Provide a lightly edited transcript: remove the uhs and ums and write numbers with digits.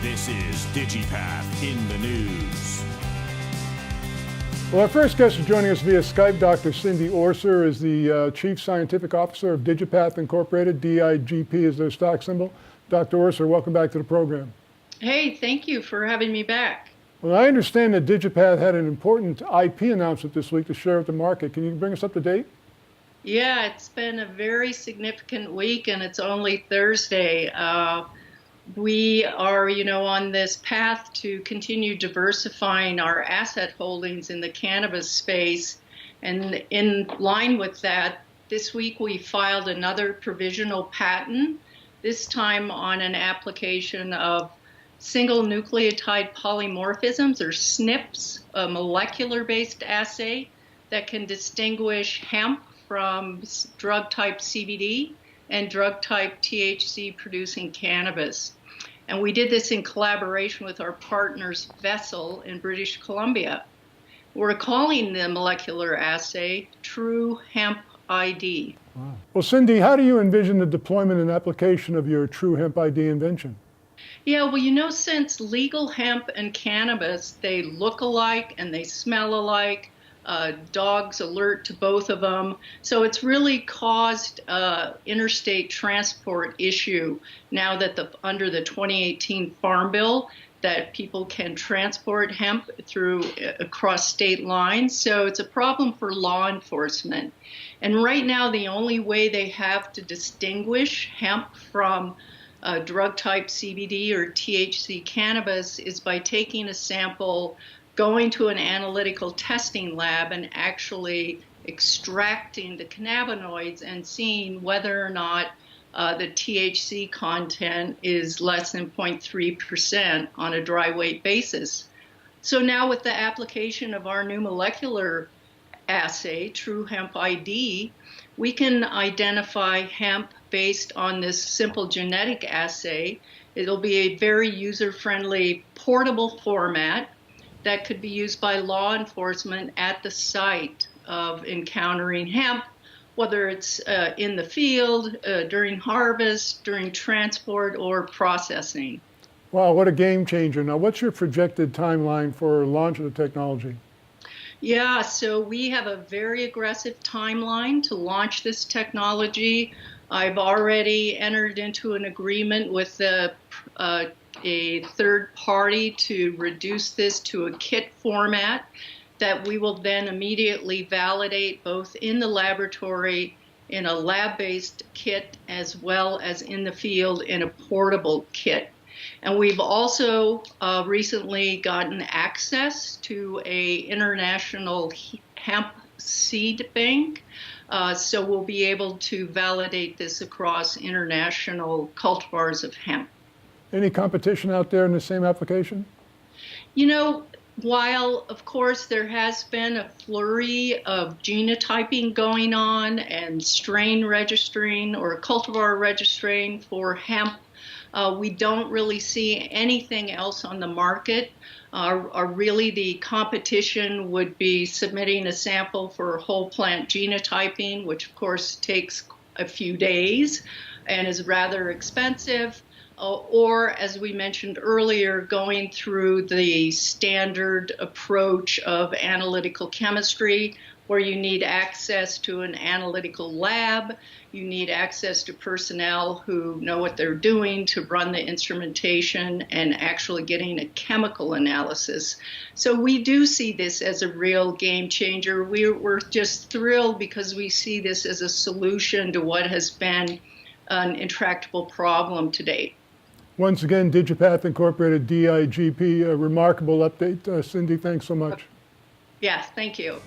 This is Digipath in the News. Well, our first guest is joining us via Skype. Dr. Cindy Orser is the Chief Scientific Officer of Digipath Incorporated. DIGP is their stock symbol. Dr. Orser, welcome back to the program. Hey, thank you for having me back. Well, I understand that Digipath had an important IP announcement this week to share with the market. Can you bring us up to date? Yeah, it's been a very significant week, and it's only Thursday. We are, on this path to continue diversifying our asset holdings in the cannabis space. And in line with that, this week we filed another provisional patent, this time on an application of single nucleotide polymorphisms, or SNPs, a molecular-based assay that can distinguish hemp from drug type CBD and drug type THC producing cannabis. And we did this in collaboration with our partners Vessel in British Columbia. We're calling the molecular assay True Hemp ID. Wow. Well, Cindy, how do you envision the deployment and application of your True Hemp ID invention? Yeah, well, since legal hemp and cannabis, they look alike and they smell alike. Dogs alert to both of them. So it's really caused interstate transport issue now that under the 2018 Farm Bill, that people can transport hemp across state lines. So it's a problem for law enforcement. And right now, the only way they have to distinguish hemp from drug type CBD or THC cannabis is by taking a sample, going to an analytical testing lab and actually extracting the cannabinoids and seeing whether or not the THC content is less than 0.3% on a dry weight basis. So now with the application of our new molecular assay, True Hemp ID, we can identify hemp based on this simple genetic assay. It'll be a very user-friendly portable format that could be used by law enforcement at the site of encountering hemp, whether it's in the field, during harvest, during transport, or processing. Wow, what a game changer. Now, what's your projected timeline for launch of the technology? Yeah, so we have a very aggressive timeline to launch this technology. I've already entered into an agreement with a third party to reduce this to a kit format that we will then immediately validate both in the laboratory in a lab-based kit as well as in the field in a portable kit. And we've also recently gotten access to an international hemp seed bank. So we'll be able to validate this across international cultivars of hemp. Any competition out there in the same application? While, of course, there has been a flurry of genotyping going on and strain registering or cultivar registering for hemp, we don't really see anything else on the market. Really, the competition would be submitting a sample for whole plant genotyping, which of course takes a few days and is rather expensive. Or, as we mentioned earlier, going through the standard approach of analytical chemistry, where you need access to an analytical lab, you need access to personnel who know what they're doing to run the instrumentation and actually getting a chemical analysis. So we do see this as a real game changer. We're just thrilled because we see this as a solution to what has been an intractable problem to date. Once again, Digipath Incorporated, DIGP, a remarkable update. Cindy, thanks so much. Yes, thank you.